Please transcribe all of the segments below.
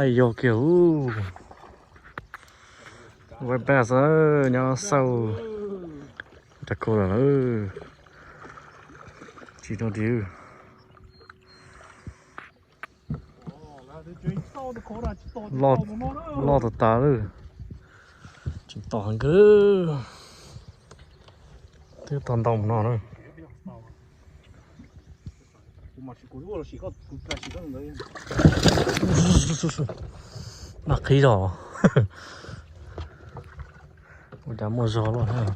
ai vô kiểu quay bé sớ nhỏ sâu chắc cô là nó chỉ đâu điều lo thật ta rồi chỉ tỏ hàng cứ thứ toàn đồng nó nữa nặng khí rồi một đám mùa gió luôn ha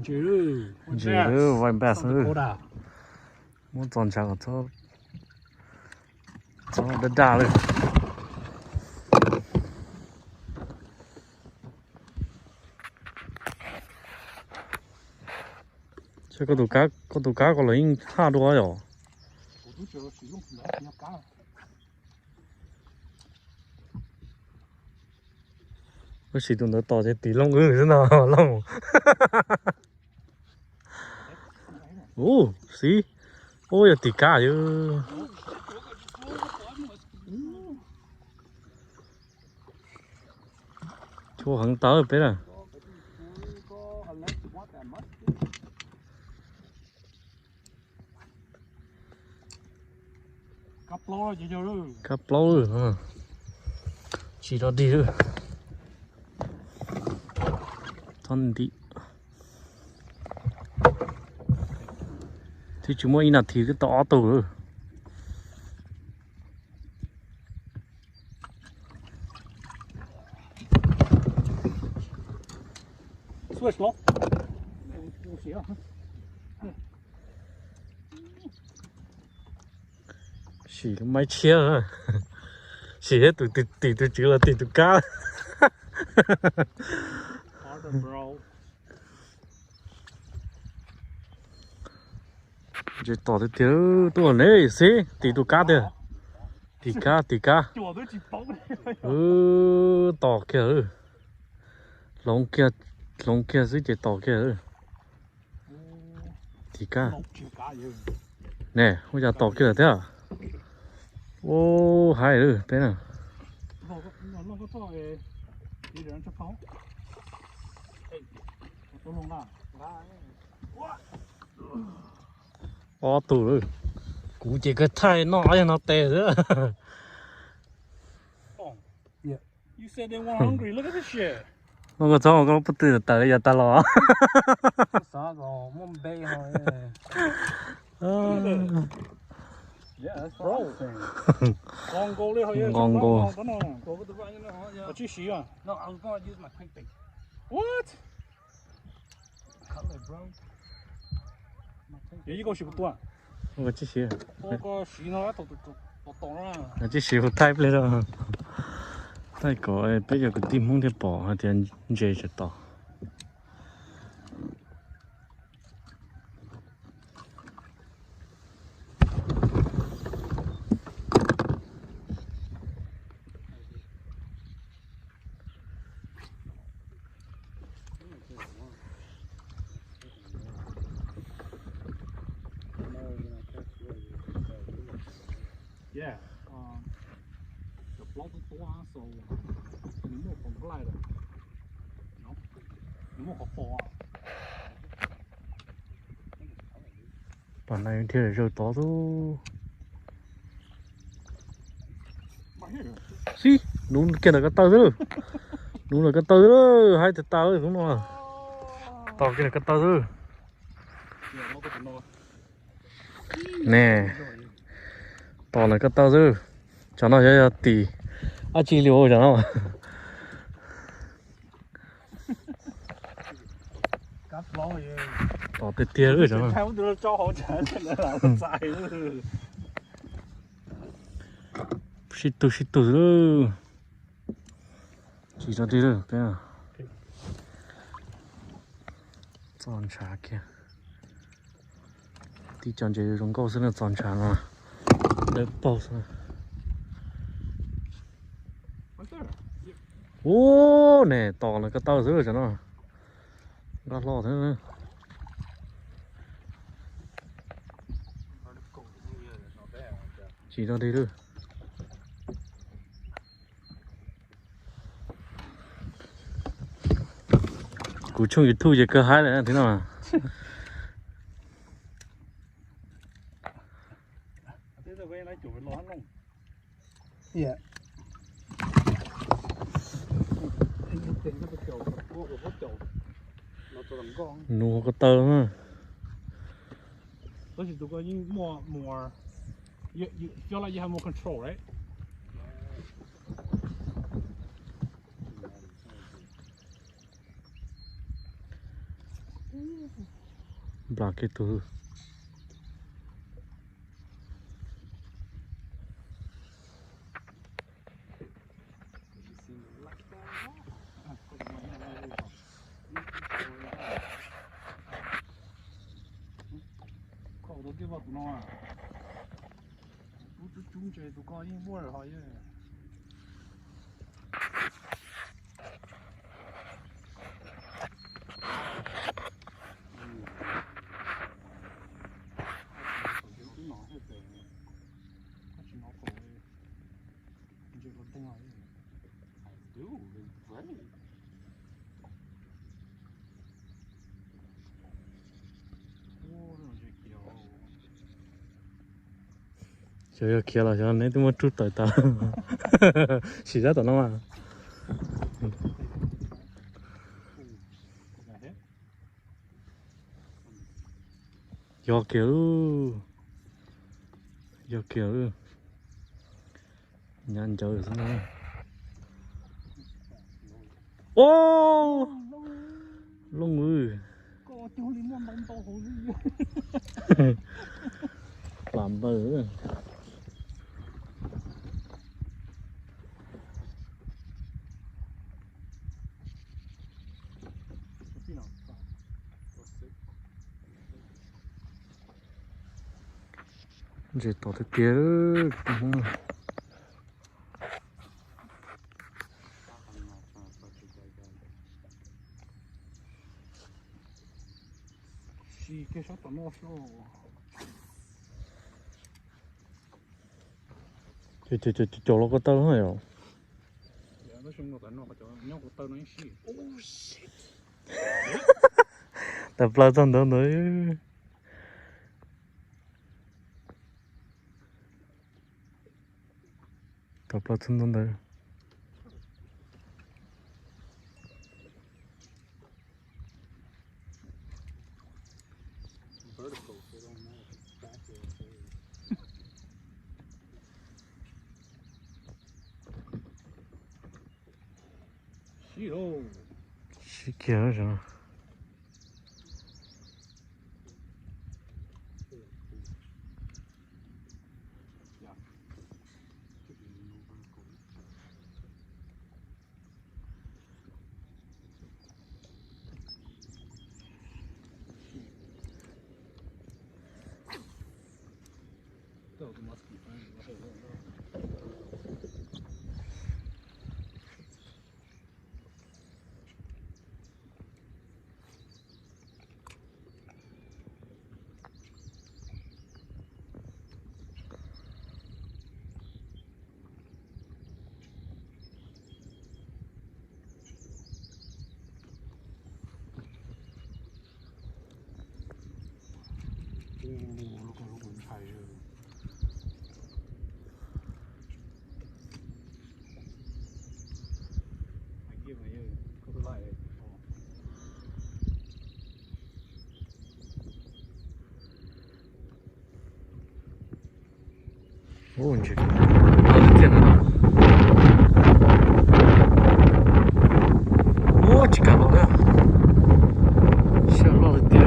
chỉ vài bé nữa muốn toàn chẳng có cho đất đá lên chứ có tủ cá có lấy hai đôi rồi có chỉ tụi nó to cho tí lông ư thế nào lông xí ôi là tí cá chứ cho hàng tớ ở bên à cặp lâu rồi chỉ đó đi rồi thân đi thì chúng mình là thì cái to tù rồi chỉ cái máy chia rồi chỉ hết tụi chứ là tụi cá chỉ tỏ cái tiếng tôi này xí tụi cá đấy tụi cá tỏ kia lồng kia dưới chỉ tỏ kia tụi cá nè bây giờ tỏ kia là thế à ô hay rồi thế nào ô tù rồi cú chỉ cái thay nó cho nó tè nữa You said they weren't hungry. Look at this shit. nó có cho nó bắt từ tới giờ ta lo Sao có mông bay thôi. Yeah, that's frozen. Ngon cô đi thôi. Ngon cô. Cô có tự nhiên nó chứ xí à? No, I was gonna use my quick bait. What? Cut it, bro. 얘 이거 씹을 또한. nó chỉ xí 그거 씹나 또 또나. nó chỉ xí type lên rồi tay có bây giờ cái tim không thể bỏ thì anh dễ cho tỏ Yeah. The block to so 你没有缝过来的，你没好缝啊。 bản này thì rồi to thôi xí đúng kia là cái tơ rồi đúng là cái tơ rồi hai cái tơ rồi đúng không to kia là cái tơ rồi nè to là cái tơ rồi cho nó cho tỉ chỉ liều cho nó to tê tê rồi cho nó差不多招好钱了，老子栽了。shit rồi chỉ cho đi rồi cái nào chọn trà kia đi chọn chơi dùng câu xin là chọn trà mà để bao sao ô nè to là cái tao rồi cho nó gắt lo thế nữa chỉ cho đi thôi cú chung YouTube gì cơ hai này thế nào à? Thế giờ về lại chủ lo hắn không? Yeah. Nua có tơ mà. This is going more. You feel like you have more control, right? Black itu. Cậu give up nó à? Chúng chơi tụi con yên mua rồi hỏi chứ. Giờ kia là cho nên tôi muốn chút tới ta. Chỉ ra tao nó mà. Giờ kiểu nhanh chơi xong rồi. Ô, lông ơi. Có chú lính nó bắn to hổ Làm bờ. Chỉ tỏ thực kia Sì, che sotto no so. chỗ nó có tơ không hiểu? Dạ nó xong rồi tận nó có chỗ nhau của tao nó xì. Oh shit. Tập là trong đó nữa. Tập là trong đó. Vertical, so don't know if it's back there or forward. Shit, oh. Shit kia rồi. Those must be fine. Nó còn quấn phải rồi. Kia mà như có cái lại Ồ, chị. Nó tiền nào? Ồ, chị cả bọn à? Sao lo được tiền?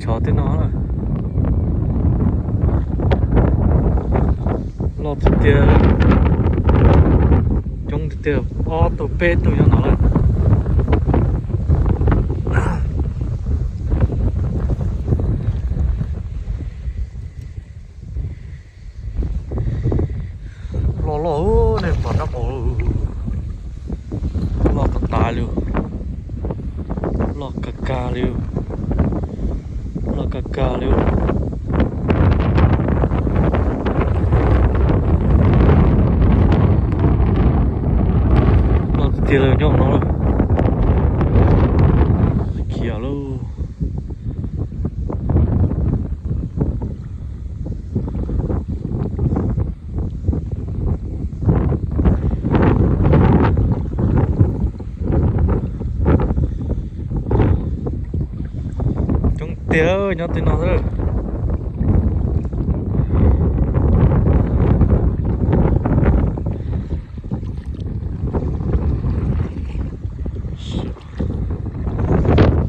chó tới nó rồi lo thì tiền trong thì tiền tụi bê tụi nó là lo này mà nó lo cả tài luôn lo cả cà luôn lo cả cà luôn lo tiền rồi nhóc nó rồi kia luôn tiêu nhớ từ nó rồi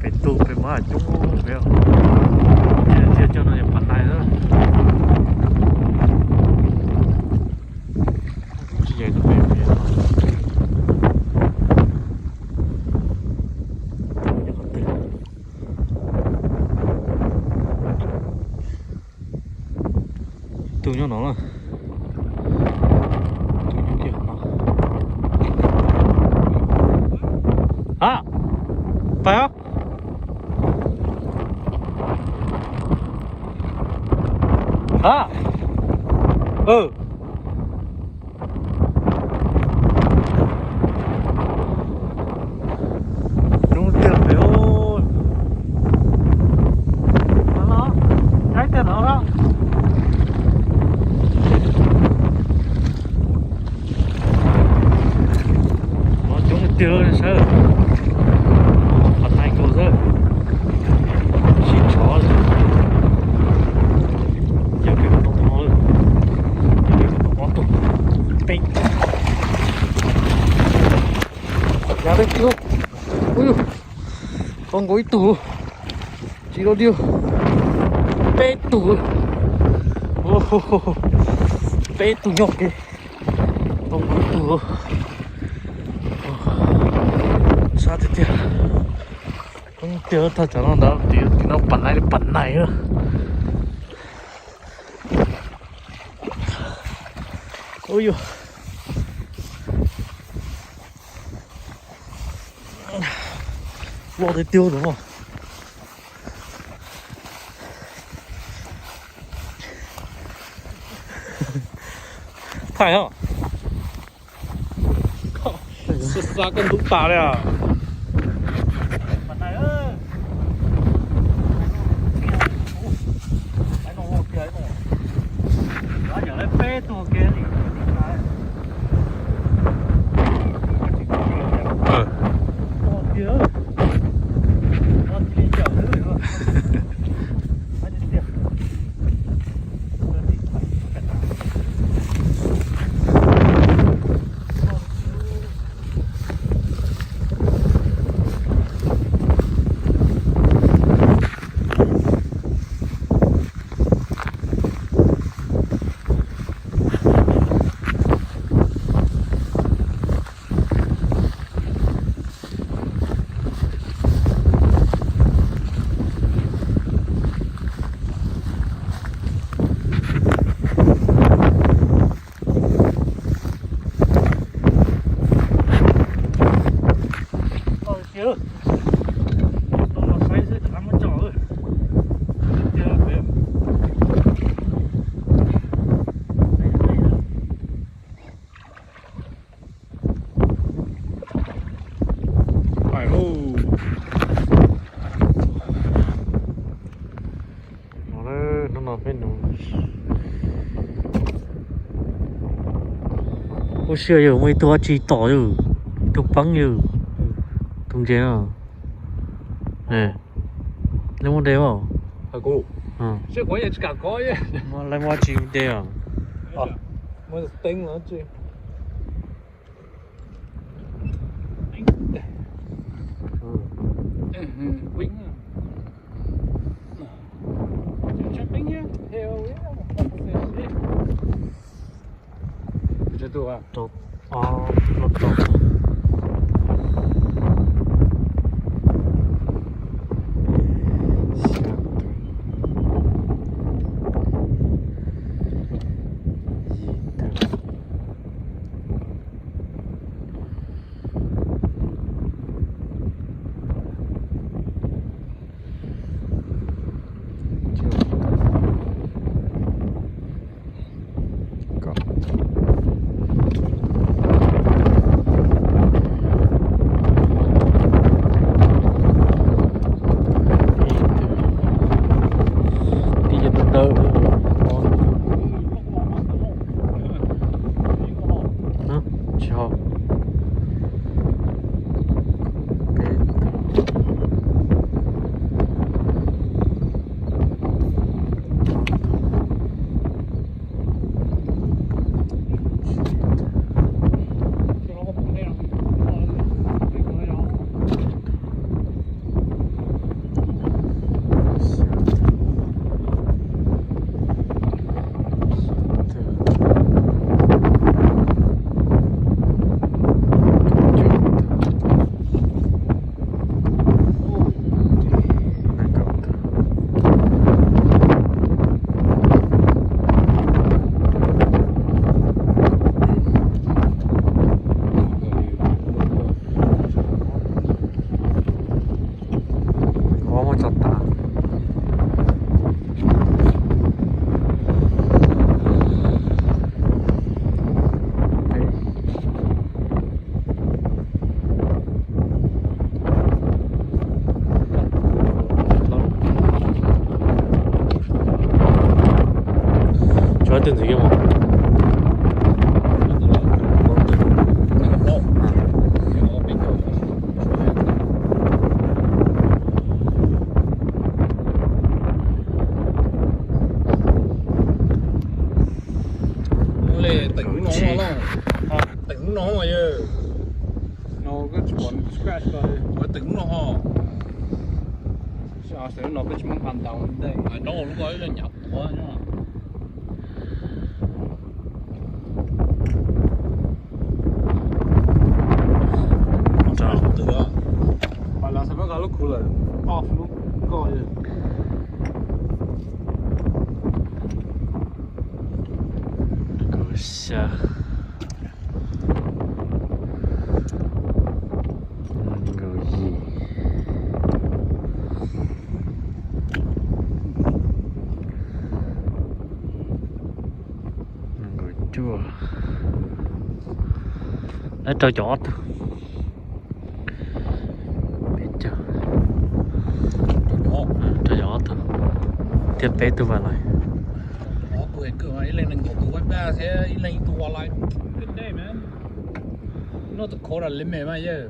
phải tu phải mở chung phải không chia cho nó nhập phần này nữa chia nó về tụi nó là tụi nó kia à phải không à ừ đúng tiền phải ôi nó trái tiền nó đó tiêu sao phần này cầu rơi xịt chó rồi giờ cái con to rồi giờ cái con to to tịnh ra đây tiêu ui con gối tủ chỉ đâu điêu bê tủ bê tủ nhọc kìa con gối tủ sao thế kia con tiêu thật cho nó đó thì nó bắn này nữa ôi dồi lo thấy tiêu đúng không phải không xuất ra con đúng tà đấy à này ơi nó hồ kia nó giờ lấy phê tua kia thì hồ kia nó đi chở nữa rồi anh đi tiếp ôi xưa giờ mấy tua chỉ tỏ rồi tục bắn như thùng chế à nè lấy một đeo à 하고 저 거기 가 거기 mà lấy một chỉ đeo à 뭐 땡 넣었지 quýnh Để tôi à. Tốt. Lột tốt. 저한테는 되게 뭐 tỉnh nó mà tỉnh nó mà chứ nó cứ chuẩn scratch rồi mới tỉnh nó ho sao sẽ nó cứ mong hành động đây nó lúc ấy là nhập quá nhá phải là sao mà lúc cooler off lúc coi 샤. Chua. Đã cho chót. Biết chưa? Cho chót. Tiếp tế tôi vào lại. Tôi cứ hỏi lên cổ tôi bắt ra sẽ lên tua lại. Good day, man. Nó tự khó là lên mẹ mà chứ.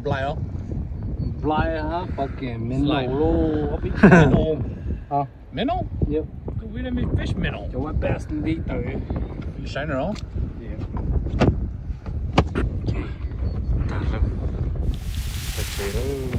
Blay không? Blay hả? Fucking minnow luôn. Minnow. Hả? Minnow? Yep. We didn't mean fish minnow. Cho my best đi tới. You sign it on? Yeah. Tạt luôn. Thật sự